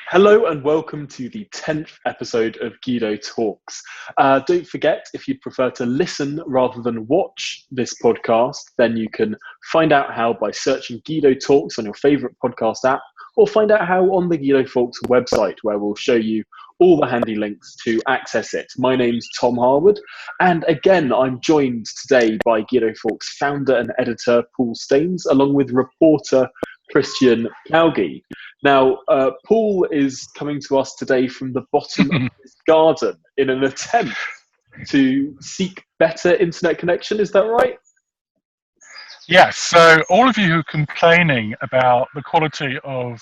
Hello and welcome to the 10th episode of Guido Talks. Don't forget, if you'd prefer to listen rather than watch this podcast, then you can find out how by searching Guido Talks on your favourite podcast app, or find out how on the Guido Talks website, where we'll show you all the handy links to access it. My name's Tom Harwood, and again, I'm joined today by Guido Talks founder and editor Paul Staines, along with reporter Christian Plowgy. Now, Paul is coming to us today from the bottom of his garden in an attempt to seek better internet connection. Is that right? Yes. So all of you who are complaining about the quality of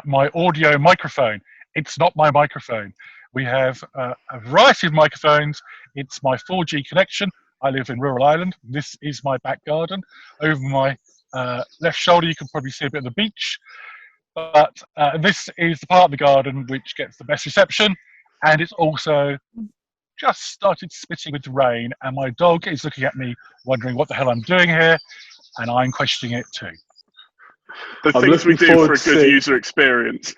my audio microphone, it's not my microphone. We have a variety of microphones. It's my 4G connection. I live in rural Ireland. This is my back garden. Over my left shoulder, you can probably see a bit of the beach. But this is the part of the garden which gets the best reception, and it's also just started spitting with the rain, and my dog is looking at me wondering what the hell I'm doing here, and I'm questioning it too. The things we do for a good user experience.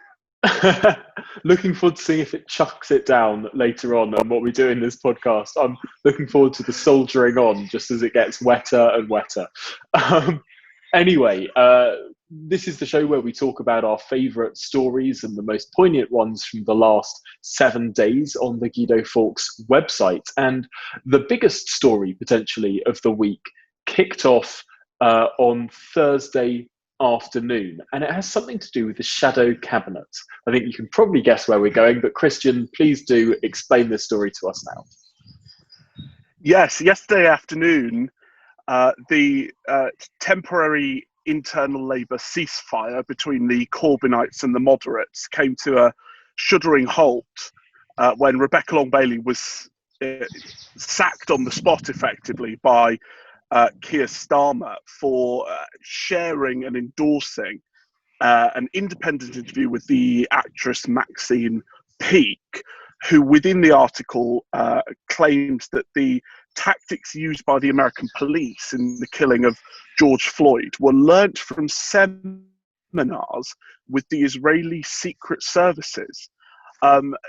Looking forward to seeing if it chucks it down later on and what we do in this podcast. I'm looking forward to the soldiering on just as it gets wetter and wetter. Anyway, this is the show where we talk about our favourite stories and the most poignant ones from the last 7 days on the Guido Fawkes website. And the biggest story, potentially, of the week kicked off on Thursday afternoon, and it has something to do with the shadow cabinet. I think you can probably guess where we're going, but Christian, please do explain this story to us now. Yes, yesterday afternoon, the temporary internal Labour ceasefire between the Corbynites and the moderates came to a shuddering halt when Rebecca Long-Bailey was sacked on the spot, effectively, by Keir Starmer for sharing and endorsing an independent interview with the actress Maxine Peake, who within the article claimed that the tactics used by the American police in the killing of George Floyd were learnt from seminars with the Israeli secret services.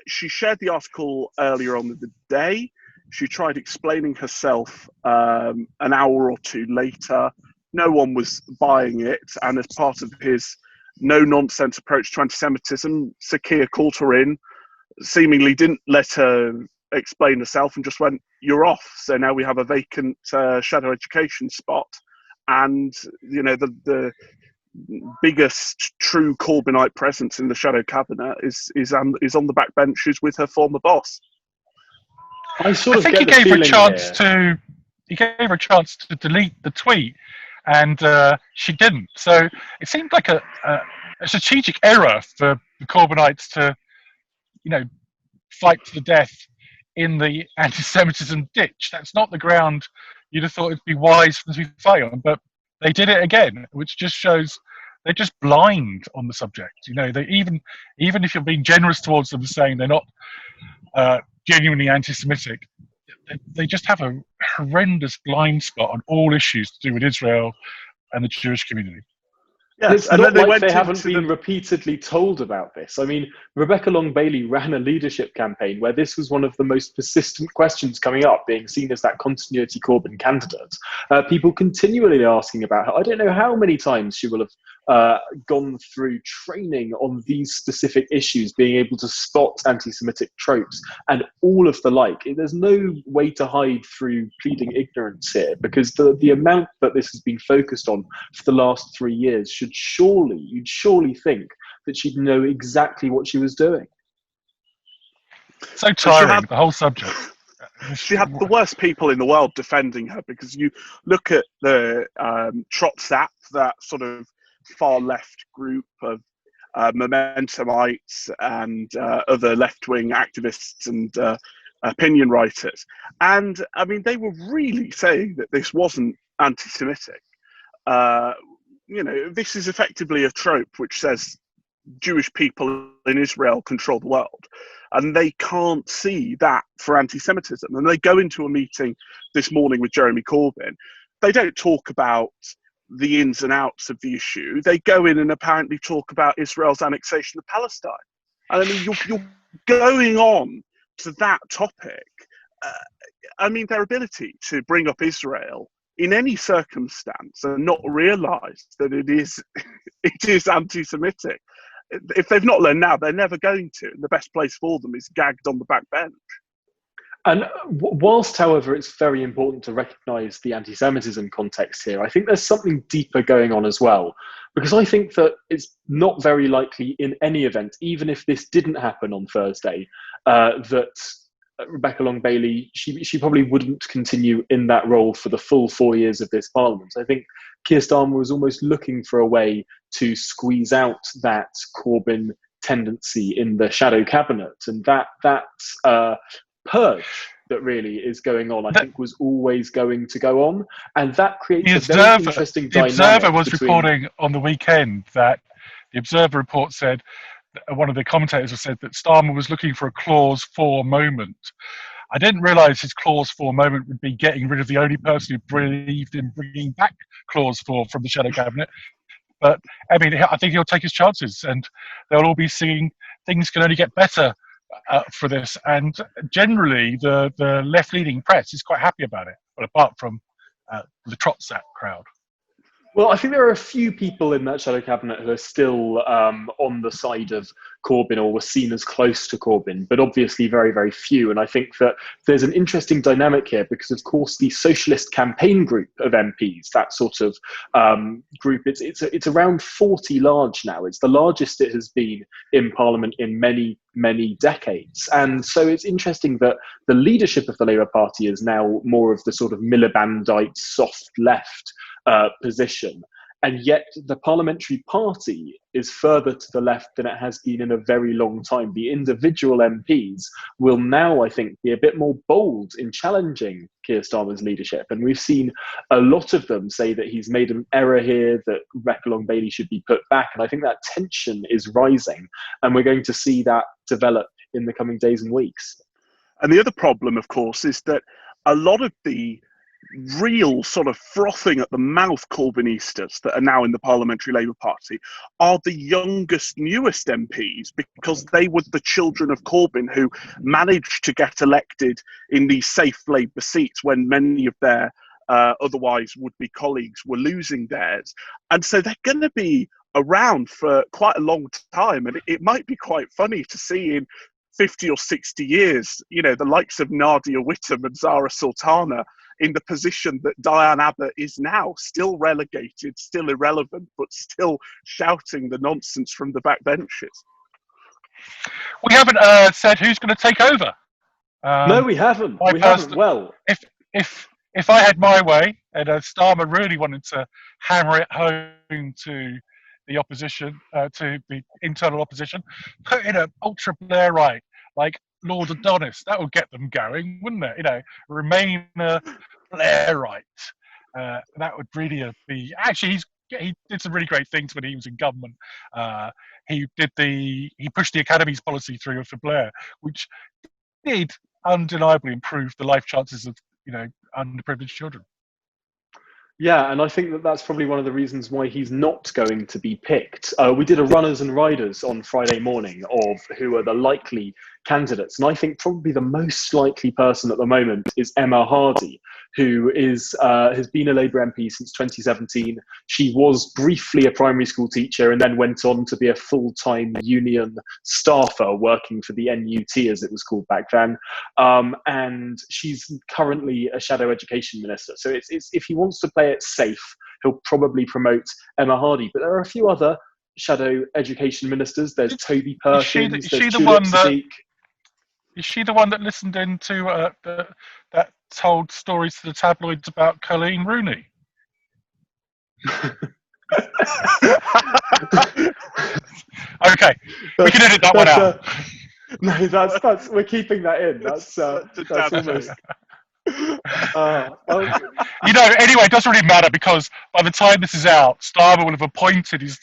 She shared the article earlier on in the day. She tried explaining herself an hour or two later. No one was buying it, and as part of his no-nonsense approach to anti-Semitism, Sir Keir called her in, seemingly didn't let her explain herself, and just went, "You're off." So now we have a vacant shadow education spot, and the biggest true Corbynite presence in the shadow cabinet is on the back benches with her former boss. I think he gave her a chance to delete the tweet, and she didn't. So it seemed like a strategic error for the Corbynites to, fight to the death in the anti-Semitism ditch. That's not the ground you'd have thought it'd be wise for them to fight on, but they did it again, which just shows they're just blind on the subject. They even if you're being generous towards them, saying they're not genuinely anti-Semitic, they just have a horrendous blind spot on all issues to do with Israel and the Jewish community. Yes, it's not like they haven't been repeatedly told about this. I mean, Rebecca Long-Bailey ran a leadership campaign where this was one of the most persistent questions coming up, being seen as that continuity Corbyn candidate. People continually asking about her. I don't know how many times she will have gone through training on these specific issues, being able to spot anti-Semitic tropes and all of the like. There's no way to hide through pleading ignorance here, because the amount that this has been focused on for the last 3 years you'd surely think that she'd know exactly what she was doing. So tiring, the whole subject. She had the worst people in the world defending her, because you look at the Trotsap, that sort of far left group of Momentumites and other left-wing activists and opinion writers. And, I mean, they were really saying that this wasn't anti-Semitic. This is effectively a trope which says Jewish people in Israel control the world, and they can't see that for anti-Semitism. And they go into a meeting this morning with Jeremy Corbyn. They don't talk about the ins and outs of the issue. They go in and apparently talk about Israel's annexation of Palestine. And I mean, you're going on to that topic. I mean, their ability to bring up Israel in any circumstance and not realise that it is anti-Semitic. If they've not learned now, they're never going to. And the best place for them is gagged on the back bench. And whilst, however, it's very important to recognise the anti-Semitism context here, I think there's something deeper going on as well. Because I think that it's not very likely in any event, even if this didn't happen on Thursday, that Rebecca Long-Bailey, she probably wouldn't continue in that role for the full 4 years of this parliament. I think Keir Starmer was almost looking for a way to squeeze out that Corbyn tendency in the shadow cabinet. And that purge that really is going on, I think, was always going to go on, and that creates a very interesting dynamic. The Observer was reporting on the weekend that the Observer report said, one of the commentators said that Starmer was looking for a clause 4 moment. I didn't realise his clause 4 moment would be getting rid of the only person who believed in bringing back clause 4 from the shadow cabinet. But I mean, I think he'll take his chances, and they'll all be seeing things can only get better for this, and generally the left-leaning press is quite happy about it, but apart from the Trotsat crowd. Well, I think there are a few people in that shadow cabinet who are still on the side of Corbyn or were seen as close to Corbyn, but obviously very, very few. And I think that there's an interesting dynamic here because, of course, the Socialist Campaign Group of MPs, that sort of group, it's around 40 large now. It's the largest it has been in Parliament in many, many decades. And so it's interesting that the leadership of the Labour Party is now more of the sort of Milibandite soft left position, and yet the parliamentary party is further to the left than it has been in a very long time. The individual MPs will now, I think, be a bit more bold in challenging Keir Starmer's leadership, and we've seen a lot of them say that he's made an error here, that Rebecca Long-Bailey should be put back, and I think that tension is rising, and we're going to see that develop in the coming days and weeks. And the other problem, of course, is that a lot of the real sort of frothing at the mouth Corbynistas that are now in the Parliamentary Labour Party are the youngest, newest MPs, because they were the children of Corbyn who managed to get elected in these safe Labour seats when many of their otherwise would-be colleagues were losing theirs. And so they're going to be around for quite a long time, and it might be quite funny to see in 50 or 60 years, you know, the likes of Nadia Whittome and Zara Sultana in the position that Diane Abbott is now, still relegated, still irrelevant, but still shouting the nonsense from the back benches. We haven't said who's going to take over. No, we haven't. We haven't. Well, if I had my way, and Starmer really wanted to hammer it home to the opposition, to the internal opposition, put in an ultra Blairite like Lord Adonis. That would get them going, wouldn't it? You know, Remain Blairite. That would really be. Actually, he did some really great things when he was in government. He pushed the Academy's policy through for Blair, which did undeniably improve the life chances of, you know, underprivileged children. Yeah, and I think that that's probably one of the reasons why he's not going to be picked. We did a runners and riders on Friday morning of who are the likely candidates, and I think probably the most likely person at the moment is Emma Hardy, who has been a Labour MP since 2017. She was briefly a primary school teacher and then went on to be a full-time union staffer working for the NUT, as it was called back then. And she's currently a shadow education minister. So it's if he wants to play it safe, he'll probably promote Emma Hardy. But there are a few other shadow education ministers. There's Toby Perkins. Is she the one that listened into that told stories to the tabloids about Colleen Rooney? Okay, we can edit that one out. No, that's we're keeping that in. That's almost. You know, anyway, it doesn't really matter because by the time this is out, Starmer will have appointed his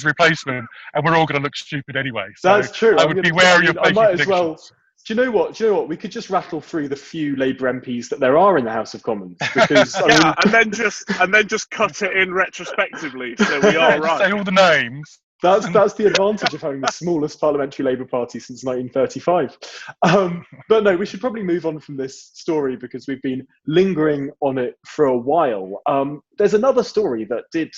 replacement, and we're all going to look stupid anyway. So that's true. I would be wary of making predictions. Well, do you know what? We could just rattle through the few Labour MPs that there are in the House of Commons, because and then just cut it in retrospectively, so we are right. Say all the names. That's the advantage of having the smallest parliamentary Labour Party since 1935. But no, we should probably move on from this story because we've been lingering on it for a while. There's another story that did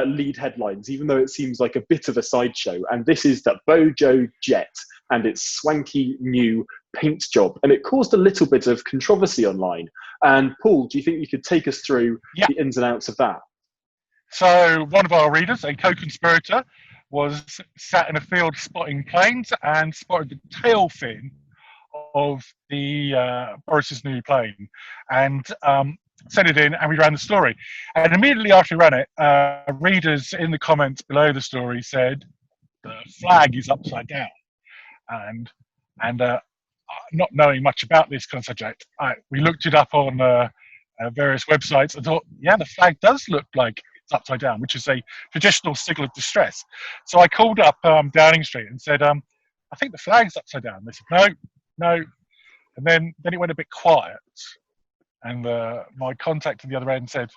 lead headlines, even though it seems like a bit of a sideshow, and this is the Bojo Jet and its swanky new paint job. And it caused a little bit of controversy online. And Paul, do you think you could take us through the ins and outs of that? So one of our readers, a co-conspirator, was sat in a field spotting planes and spotted the tail fin of the Boris's new plane, and sent it in, and we ran the story. And immediately after we ran it, readers in the comments below the story said the flag is upside down, and not knowing much about this kind of subject, we looked it up on various websites and thought, yeah, the flag does look like it's upside down, which is a traditional signal of distress. So I called up Downing Street and said, I think the flag's upside down. They said, no. And then it went a bit quiet. And my contact at the other end said,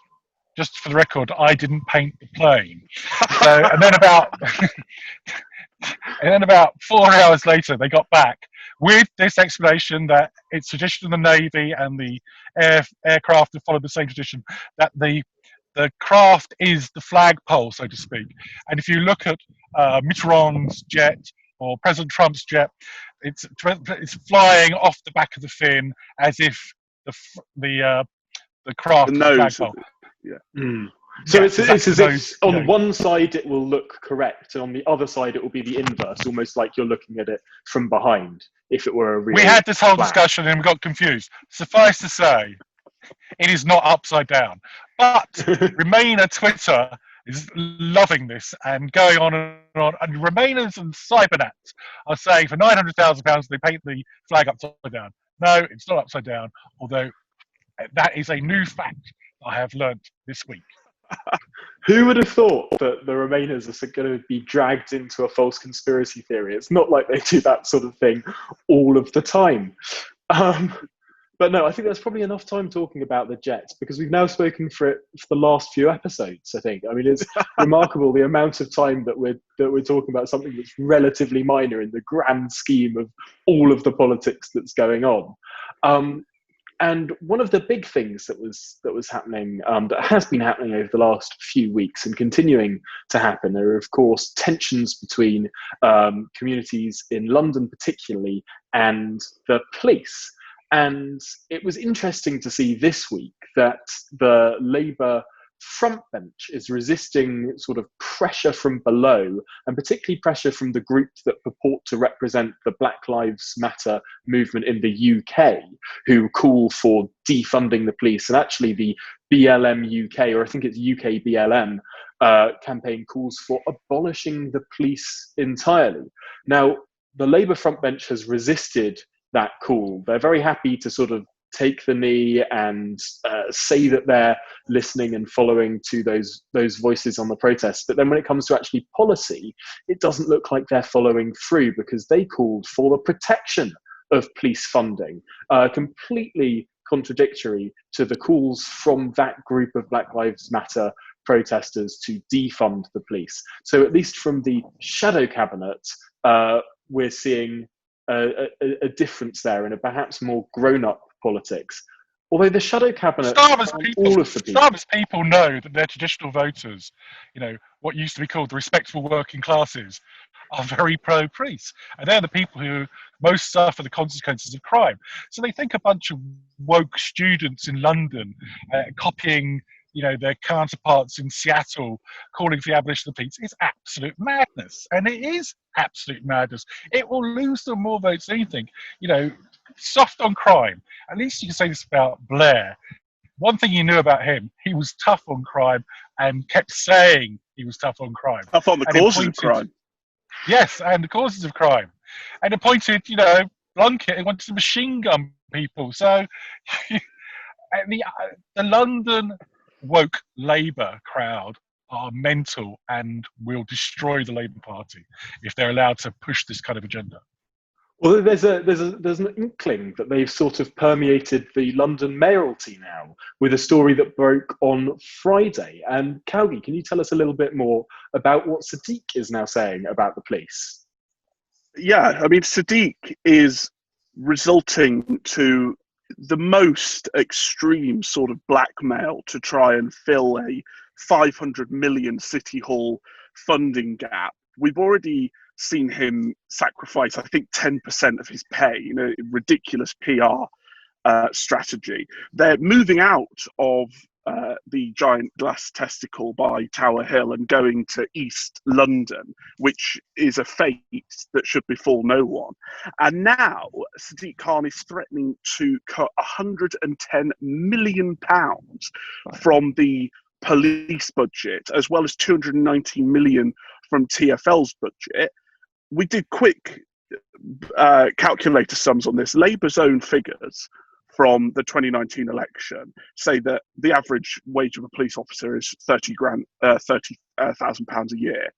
just for the record, I didn't paint the plane. And then about 4 hours later, they got back with this explanation that it's tradition in the Navy and the aircraft have followed the same tradition, that the craft is the flagpole, so to speak. And if you look at Mitterrand's jet or President Trump's jet, it's flying off the back of the fin as if the craft is the flagpole. Yeah. Mm. So it's as if on one side it will look correct, and on the other side it will be the inverse, almost like you're looking at it from behind, if it were a real We had this whole flag. discussion and we got confused. Suffice to say, it is not upside down. But Remainer Twitter is loving this and going on and on. And Remainers and Cybernats are saying for £900,000 they paint the flag upside down. No, it's not upside down, although that is a new fact I have learnt this week. Who would have thought that the Remainers are going to be dragged into a false conspiracy theory? It's not like they do that sort of thing all of the time. But no, I think that's probably enough time talking about the Jets, because we've now spoken for it for the last few episodes, I think. I mean, it's remarkable the amount of time that we're talking about something that's relatively minor in the grand scheme of all of the politics that's going on. And one of the big things that was happening, that has been happening over the last few weeks and continuing to happen, there are, of course, tensions between communities in London particularly and the police. And it was interesting to see this week that the Labour front bench is resisting sort of pressure from below, and particularly pressure from the group that purport to represent the Black Lives Matter movement in the UK, who call for defunding the police. And actually the BLM UK, or I think it's UK BLM, campaign calls for abolishing the police entirely. Now, the Labour front bench has resisted that call. They're very happy to sort of take the knee and say that they're listening and following to those voices on the protests. But then when it comes to actually policy, it doesn't look like they're following through, because they called for the protection of police funding, completely contradictory to the calls from that group of Black Lives Matter protesters to defund the police. So at least from the shadow cabinet, we're seeing a difference there, and a perhaps more grown-up politics. Although the shadow cabinet, Starmer's people know that their traditional voters, what used to be called the respectable working classes, are very pro-police, and they're the people who most suffer the consequences of crime. So they think a bunch of woke students in London copying their counterparts in Seattle calling for the abolition of the police is absolute madness. And it is absolute madness. It will lose them more votes than anything. Soft on crime. At least you can say this about Blair. One thing you knew about him, he was tough on crime and kept saying he was tough on crime. Tough on the causes of crime. Yes, and the causes of crime. And appointed, Blunkett, he wanted to machine gun people. So the London woke Labour crowd are mental and will destroy the Labour Party if they're allowed to push this kind of agenda. Well, there's an inkling that they've sort of permeated the London mayoralty now with a story that broke on Friday. And Calgi, can you tell us a little bit more about what Sadiq is now saying about the police? Yeah, I mean, Sadiq is resulting to the most extreme sort of blackmail to try and fill a 500 million City Hall funding gap. We've already seen him sacrifice, I think, 10% of his pay, ridiculous PR strategy. They're moving out of the giant glass testicle by Tower Hill and going to East London, which is a fate that should befall no one. And now Sadiq Khan is threatening to cut £110 million from the police budget, as well as 219 million from TfL's budget. We did quick calculator sums on this. Labour's own figures from the 2019 election say that the average wage of a police officer is £30,000 a year.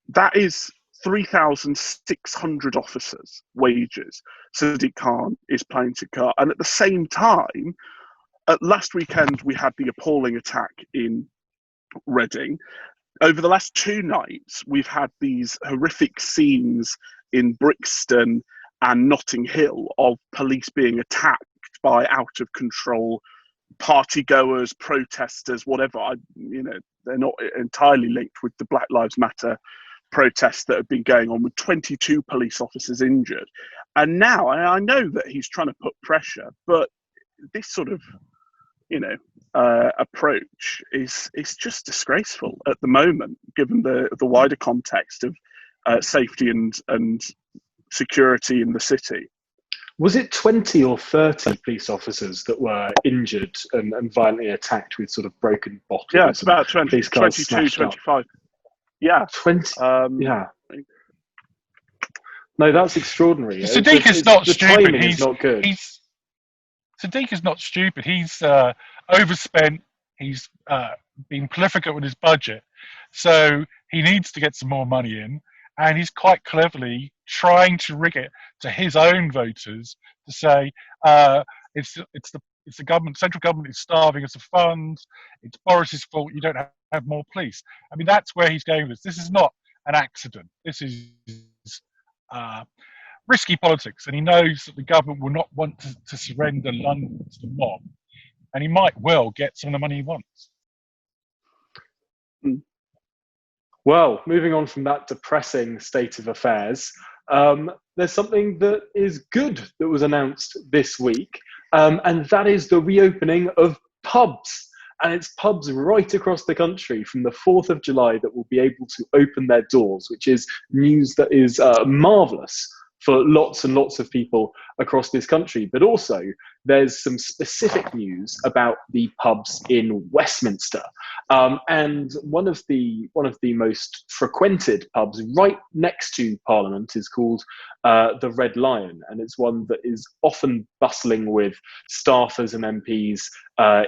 That is 3,600 officers' wages Sadiq Khan is planning to cut. And at the same time, last weekend we had the appalling attack in Reading. Over the last 2 nights, we've had these horrific scenes in Brixton and Notting Hill of police being attacked by out of control party goers, protesters, whatever. They're not entirely linked with the Black Lives Matter protests that have been going on, with 22 police officers injured. And now I know that he's trying to put pressure, but this sort of approach is just disgraceful at the moment, given the wider context of safety and security in the city. Was it 20 or 30 police officers that were injured and violently attacked with sort of broken bottles? Yeah, it's about 22, 25. Yeah. 20, yeah. No, that's extraordinary. Sadiq is not the stupid. Timing is not good. Sadiq is not stupid. He's overspent. He's been prolific with his budget. So he needs to get some more money in. And he's quite cleverly trying to rig it to his own voters to say it's the government, central government is starving us of funds. It's Boris's fault. You don't have more police. I mean, that's where he's going with this. This is not an accident. This is risky politics, and he knows that the government will not want to surrender London to the mob, and he might well get some of the money he wants. Well, moving on from that depressing state of affairs, there's something that is good that was announced this week, and that is the reopening of pubs. And it's pubs right across the country from the 4th of July that will be able to open their doors, which is news that is marvellous for lots and lots of people across this country. But also, there's some specific news about the pubs in Westminster. And one of the most frequented pubs right next to Parliament is called the Red Lion, and it's one that is often bustling with staffers and MPs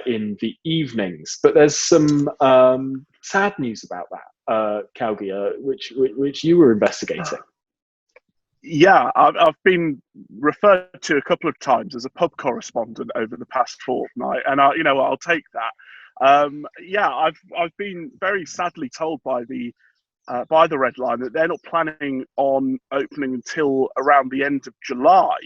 in the evenings. But there's some sad news about that, Calgi, which you were investigating. Yeah, I've been referred to a couple of times as a pub correspondent over the past fortnight, and I'll take that. I've been very sadly told by the Red Line that they're not planning on opening until around the end of July,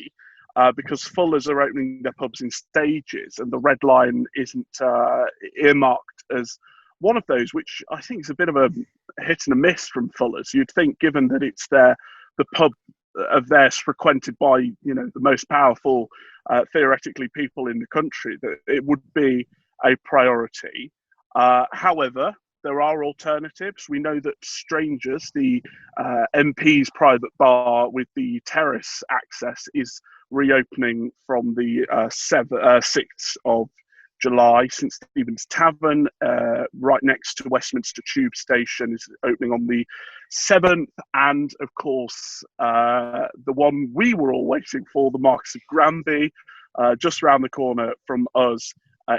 because Fuller's are opening their pubs in stages, and the Red Line isn't earmarked as one of those, which I think is a bit of a hit and a miss from Fuller's. You'd think, given that it's the pub of theirs frequented by the most powerful theoretically people in the country, that it would be a priority. However, there are alternatives. We know that Strangers, the MP's private bar with the terrace access, is reopening from the 6th of July. St Stephen's Tavern, right next to Westminster Tube Station, is opening on the 7th. And of course, the one we were all waiting for, the Marquis of Granby, just round the corner from us,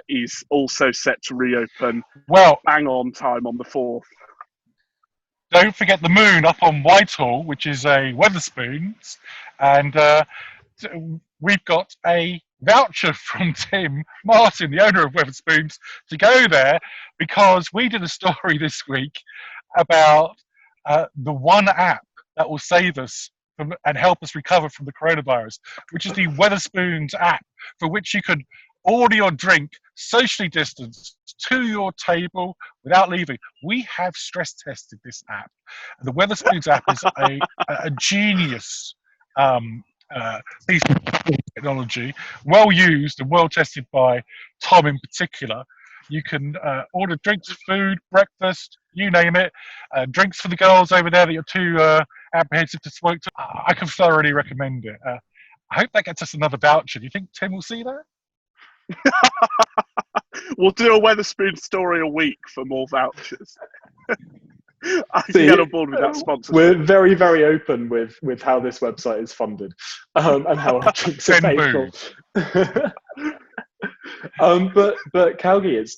is also set to reopen bang on time on the 4th. Don't forget the moon up on Whitehall, which is a Weatherspoons, and we've got a voucher from Tim Martin, the owner of Weatherspoons, to go there because we did a story this week about the one app that will save us from, and help us recover from the coronavirus, which is the Weatherspoons app, for which you can order your drink socially distanced to your table without leaving. We have stress tested this app. The Weatherspoons app is a genius piece of technology, well used and well tested by Tom in particular. You can order drinks, food, breakfast, you name it. Drinks for the girls over there that you're too apprehensive to smoke. I can thoroughly recommend it. I hope that gets us another voucher. Do you think Tim will see that? We'll do a Weatherspoon story a week for more vouchers. I can get on board with that sponsorship. We're very, very open with how this website is funded and how our drinks are paid for. But Calgie, it's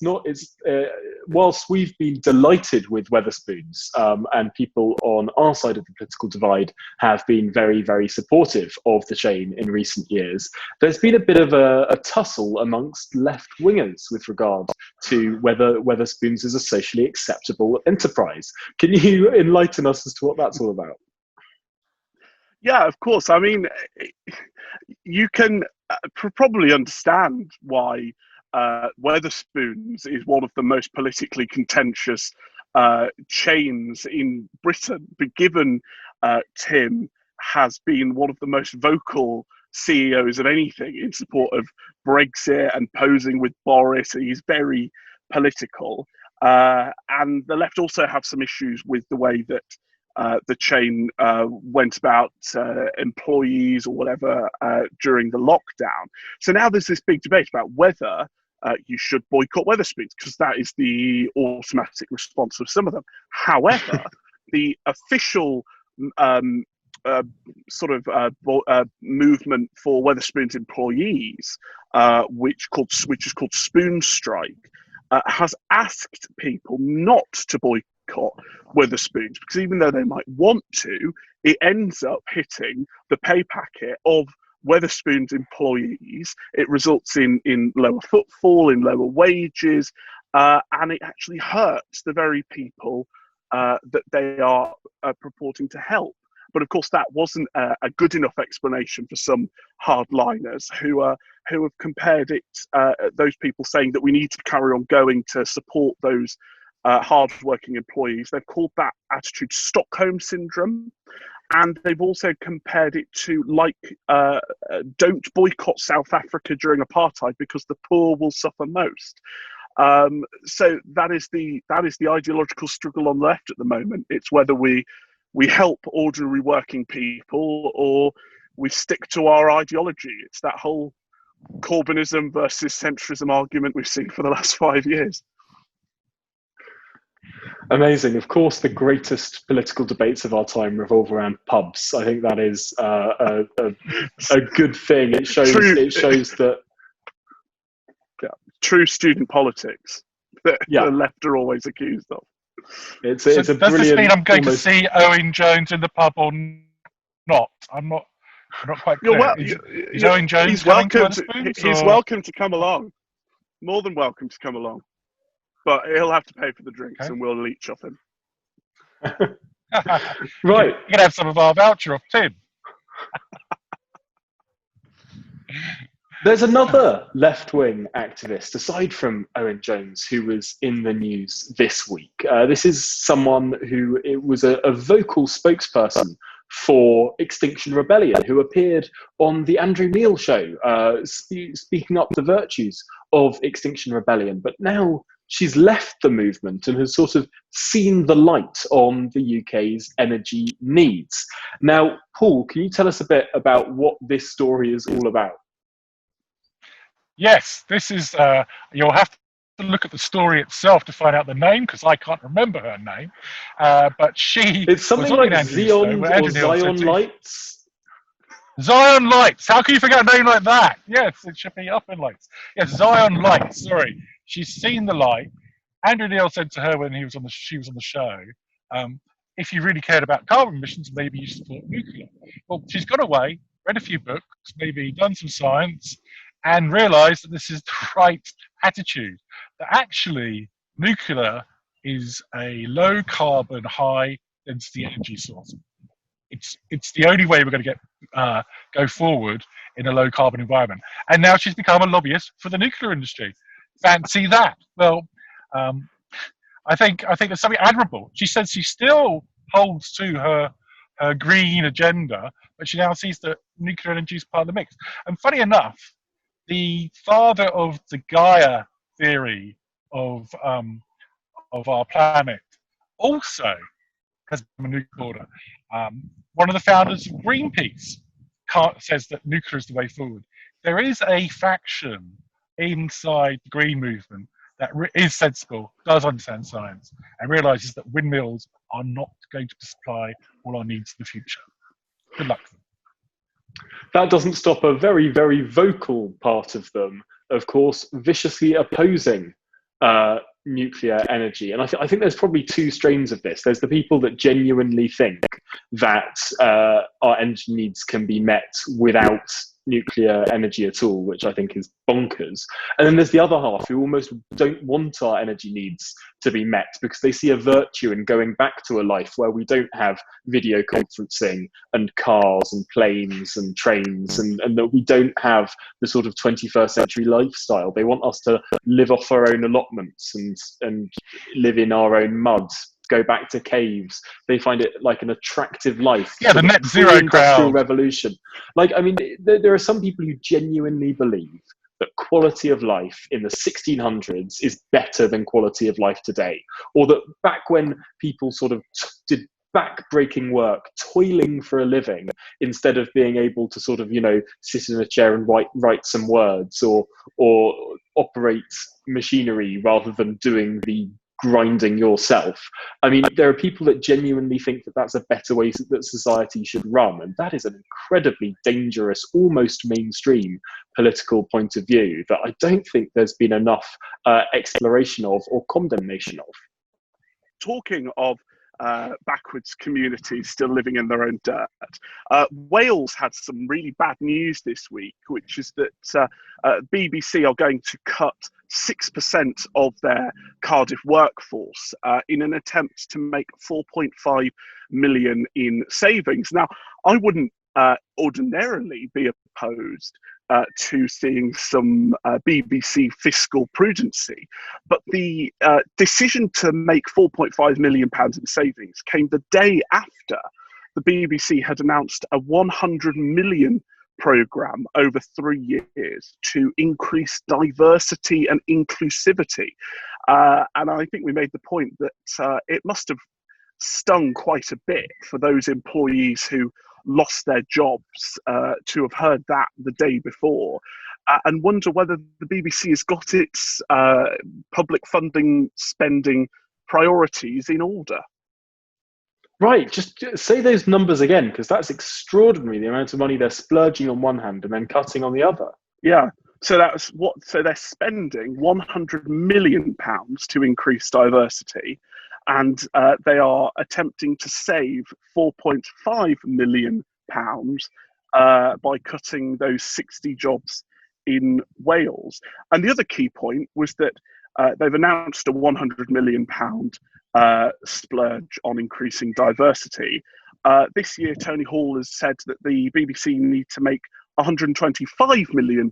whilst we've been delighted with Weatherspoons and people on our side of the political divide have been very, very supportive of the chain in recent years, there's been a bit of a tussle amongst left-wingers with regard to whether Weatherspoons is a socially acceptable enterprise. Can you enlighten us as to what that's all about? Yeah, of course. I mean, you can probably understand why Weatherspoons is one of the most politically contentious chains in Britain. But given Tim has been one of the most vocal CEOs of anything in support of Brexit and posing with Boris, he's very political. And the left also have some issues with the way that the chain went about employees or whatever during the lockdown. So now there's this big debate about whether you should boycott Weatherspoons, because that is the automatic response of some of them. However, the official movement for Weatherspoons employees, which is called Spoon Strike, has asked people not to boycott Weatherspoons, because even though they might want to, it ends up hitting the pay packet of Weatherspoons employees. It results in lower footfall, in lower wages, and it actually hurts the very people that they are purporting to help. But of course, that wasn't a good enough explanation for some hardliners who have compared it, those people saying that we need to carry on going to support those hard-working employees. They've called that attitude Stockholm Syndrome. And they've also compared it to don't boycott South Africa during apartheid because the poor will suffer most. So that is the ideological struggle on the left at the moment. It's whether we help ordinary working people or we stick to our ideology. It's that whole Corbynism versus centrism argument we've seen for the last 5 years. Amazing. Of course, the greatest political debates of our time revolve around pubs. I think that is a good thing. It shows that true student politics that the left are always accused of. It's a does brilliant. This mean I'm going to see Owen Jones in the pub or not? I'm not quite clear. Is Owen Jones he's coming welcome to Weatherspoons? He's welcome to come along. More than welcome to come along. But he'll have to pay for the drinks, and we'll leech off him. Right. You can have some of our voucher off Tim. There's another left-wing activist, aside from Owen Jones, who was in the news this week. This is someone who was a vocal spokesperson for Extinction Rebellion, who appeared on the Andrew Neil show, speaking up the virtues of Extinction Rebellion. But now she's left the movement and has sort of seen the light on the UK's energy needs. Now, Paul, can you tell us a bit about what this story is all about? Yes, this is, you'll have to look at the story itself to find out the name, because I can't remember her name. But it's something like Zion or Zion Lights. Zion Lights. How can you forget a name like that? Yes, it should be up in lights. Yes, Zion Lights. Sorry, she's seen the light. Andrew Neil said to her when she was on the show, if you really cared about carbon emissions, maybe you support nuclear. Well, she's gone away, read a few books, maybe done some science, and realised that this is the right attitude. That actually nuclear is a low carbon, high density energy source. It's the only way we're going to go forward in a low carbon environment. And now she's become a lobbyist for the nuclear industry. Fancy that? Well, I think there's something admirable. She says she still holds to her green agenda, but she now sees that nuclear energy is part of the mix. And funny enough, the father of the Gaia theory of our planet also has a nuclear border. One of the founders of Greenpeace says that nuclear is the way forward. There is a faction inside the green movement that is sensible, does understand science, and realises that windmills are not going to supply all our needs in the future. Good luck to them. That doesn't stop a very, very vocal part of them, of course, viciously opposing nuclear energy. And I think there's probably two strains of this. There's the people that genuinely think that our energy needs can be met without nuclear energy at all, which I think is bonkers. And then there's the other half who almost don't want our energy needs to be met because they see a virtue in going back to a life where we don't have video conferencing and cars and planes and trains, and that we don't have the sort of 21st century lifestyle. They want us to live off our own allotments and live in our own mud, go back to caves. They find it like an attractive life. Yeah, the net zero industrial crowd. revolution. Like, I mean, there are some people who genuinely believe that quality of life in the 1600s is better than quality of life today, or that back when people sort of did back-breaking work, toiling for a living, instead of being able to sort of, you know, sit in a chair and write some words or operate machinery rather than doing the grinding yourself. I mean, there are people that genuinely think that that's a better way that society should run, and that is an incredibly dangerous, almost mainstream political point of view that I don't think there's been enough exploration of or condemnation of. Talking of backwards communities still living in their own dirt, Wales had some really bad news this week, which is that BBC are going to cut 6% of their Cardiff workforce in an attempt to make 4.5 million in savings. Now, I wouldn't ordinarily be opposed to seeing some BBC fiscal prudency, but the decision to make £4.5 million in savings came the day after the BBC had announced a 100 million programme over 3 years to increase diversity and inclusivity. And I think we made the point that it must have stung quite a bit for those employees who lost their jobs to have heard that the day before, and wonder whether the BBC has got its public funding spending priorities in order. Right, just say those numbers again, because that's extraordinary, the amount of money they're splurging on one hand and then cutting on the other. Yeah, so so they're spending £100 million to increase diversity, and they are attempting to save £4.5 million by cutting those 60 jobs in Wales. And the other key point was that they've announced a £100 million splurge on increasing diversity. This year, Tony Hall has said that the BBC need to make £125 million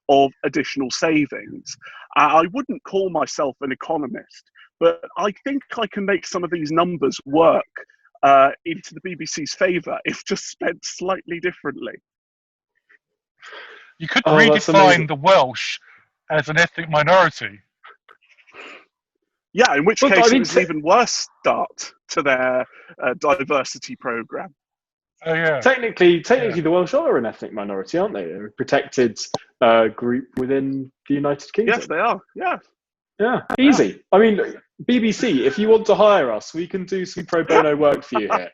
of additional savings. I wouldn't call myself an economist, but I think I can make some of these numbers work into the BBC's favour if just spent slightly differently. You could redefine the Welsh as an ethnic minority. Yeah, in which case it's an even worse start to their diversity programme. Oh, yeah. Technically, the Welsh are an ethnic minority, aren't they? They're a protected group within the United Kingdom. Yes, they are. Yeah. Yeah, easy. I mean, BBC, if you want to hire us, we can do some pro bono work for you here.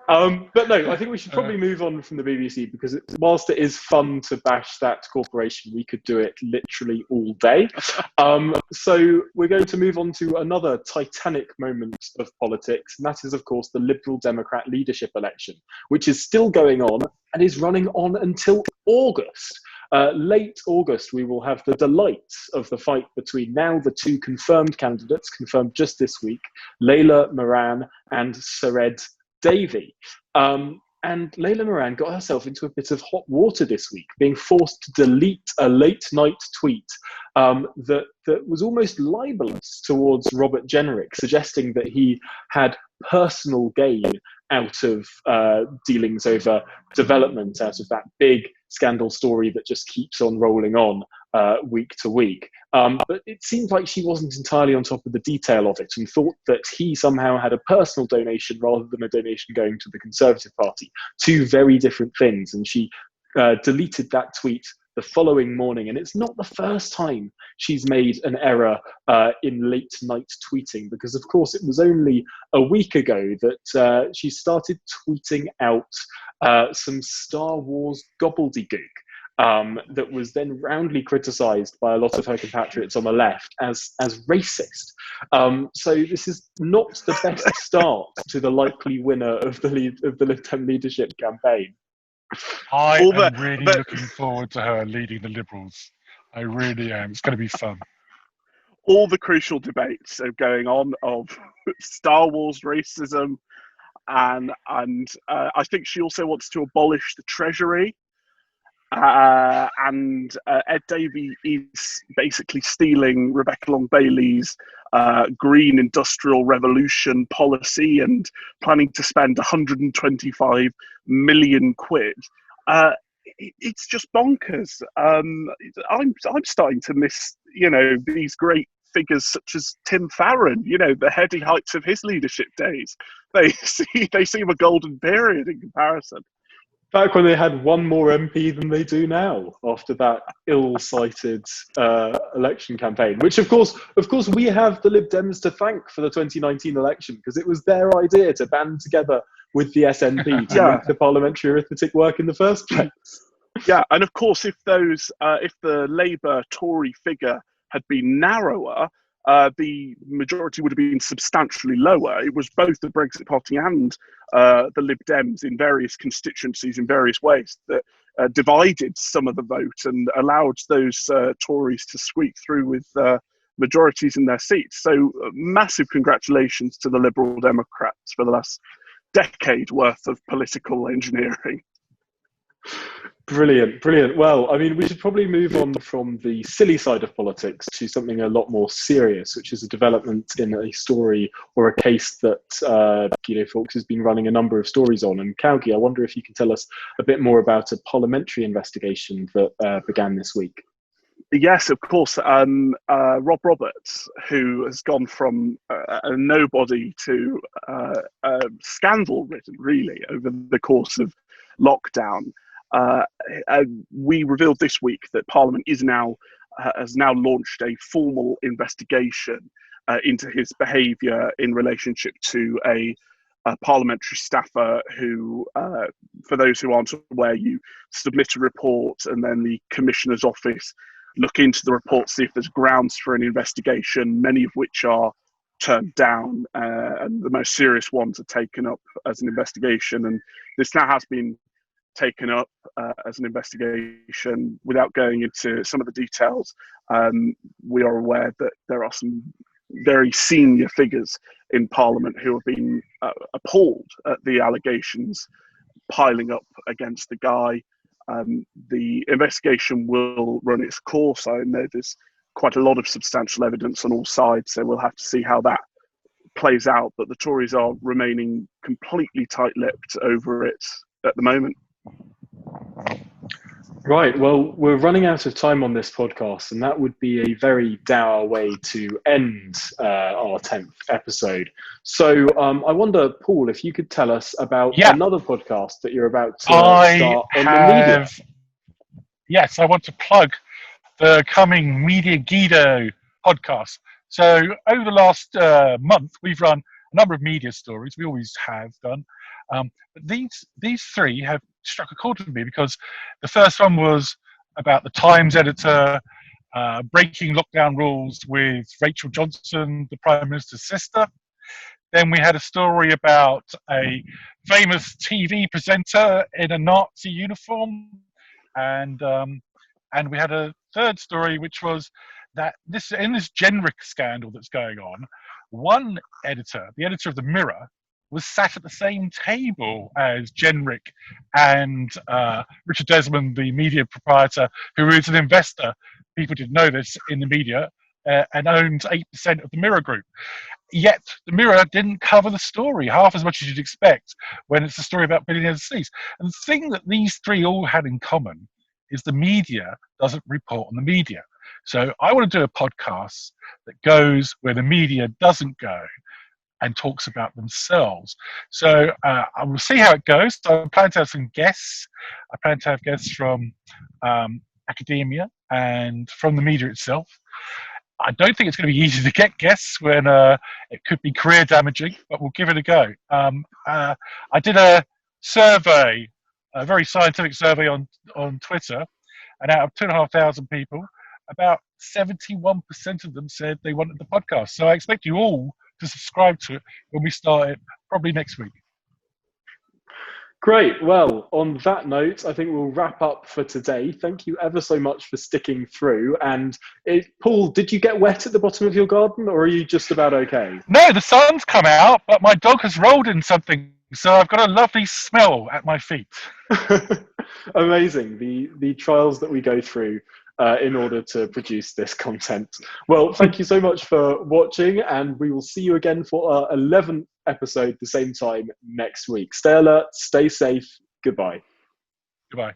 But no, I think we should probably move on from the BBC, because whilst it is fun to bash that corporation, we could do it literally all day. So we're going to move on to another titanic moment of politics, and that is, of course, the Liberal Democrat leadership election, which is still going on and is running on until August. Late August, we will have the delights of the fight between now the two confirmed candidates, confirmed just this week, Layla Moran and Sared Davey. And Layla Moran got herself into a bit of hot water this week, being forced to delete a late night tweet that was almost libelous towards Robert Jenrick, suggesting that he had personal gain out of dealings over development, out of that big scandal story that just keeps on rolling on week to week. But it seemed like she wasn't entirely on top of the detail of it, and thought that he somehow had a personal donation rather than a donation going to the Conservative Party. Two very different things. And she deleted that tweet the following morning. And it's not the first time she's made an error in late night tweeting, because of course it was only a week ago that she started tweeting out some Star Wars gobbledygook that was then roundly criticised by a lot of her compatriots on the left as racist. So this is not the best start to the likely winner of the Lib Dem leadership campaign. I am really looking forward to her leading the Liberals. I really am. It's going to be fun. All the crucial debates are going on of Star Wars racism, and I think she also wants to abolish the Treasury. And Ed Davey is basically stealing Rebecca Long-Bailey's green industrial revolution policy and planning to spend 125 million quid. It's just bonkers. I'm starting to miss, these great figures such as Tim Farron, the heady heights of his leadership days. They seem a golden period in comparison. Back when they had one more MP than they do now, after that ill-cited election campaign, which of course we have the Lib Dems to thank for the 2019 election, because it was their idea to band together with the SNP to make the parliamentary arithmetic work in the first place. Yeah, and of course, if the Labour Tory figure had been narrower, the majority would have been substantially lower. It was both the Brexit Party and the Lib Dems in various constituencies in various ways that divided some of the vote and allowed those Tories to squeak through with majorities in their seats. So massive congratulations to the Liberal Democrats for the last decade worth of political engineering. Brilliant. Well, I mean, we should probably move on from the silly side of politics to something a lot more serious, which is a development in a story or a case that Guido Fawkes has been running a number of stories on. And Cowgie, I wonder if you can tell us a bit more about a parliamentary investigation that began this week. Yes, of course. Rob Roberts, who has gone from a nobody to scandal-ridden, really, over the course of lockdown. We revealed this week that Parliament has now launched a formal investigation into his behaviour in relationship to a parliamentary staffer who, for those who aren't aware, you submit a report and then the Commissioner's office look into the report, see if there's grounds for an investigation, many of which are turned down, and the most serious ones are taken up as an investigation. And this now has been taken up as an investigation. Without going into some of the details, we are aware that there are some very senior figures in Parliament who have been appalled at the allegations piling up against the guy. The investigation will run its course. I know there's quite a lot of substantial evidence on all sides, so we'll have to see how that plays out. But the Tories are remaining completely tight-lipped over it at the moment. Right, well, we're running out of time on this podcast, and that would be a very dour way to end our 10th episode. So I wonder, Paul, if you could tell us about another podcast that you're about to start on the media. Yes, I want to plug the coming Media Guido podcast. So over the last month, we've run a number of media stories. We always have done. But these three have struck a chord with me because the first one was about the Times editor breaking lockdown rules with Rachel Johnson, the Prime Minister's sister. Then we had a story about a famous TV presenter in a Nazi uniform, and we had a third story, which was that in this Genric scandal that's going on, one editor, the editor of the Mirror, was sat at the same table as Genric and Richard Desmond, the media proprietor, who is an investor. People didn't know this in the media, and owned 8% of the Mirror Group. Yet the Mirror didn't cover the story half as much as you'd expect when it's a story about billionaires overseas. And the thing that these three all had in common is the media doesn't report on the media. So I want to do a podcast that goes where the media doesn't go and talks about themselves. So I will see how it goes. So I plan to have some guests. I plan to have guests from academia and from the media itself. I don't think it's going to be easy to get guests when it could be career damaging, but we'll give it a go. I did a survey, a very scientific survey on Twitter, and out of 2,500 people, about 71% of them said they wanted the podcast. So I expect you all to subscribe to it when we start it, probably next week. Great. Well, on that note, I think we'll wrap up for today. Thank you ever so much for sticking through. And Paul, did you get wet at the bottom of your garden, or are you just about okay? No, the sun's come out, but my dog has rolled in something, so I've got a lovely smell at my feet. Amazing. The trials that we go through in order to produce this content. Well, thank you so much for watching, and we will see you again for our 11th episode the same time next week. Stay alert, stay safe. Goodbye. Goodbye.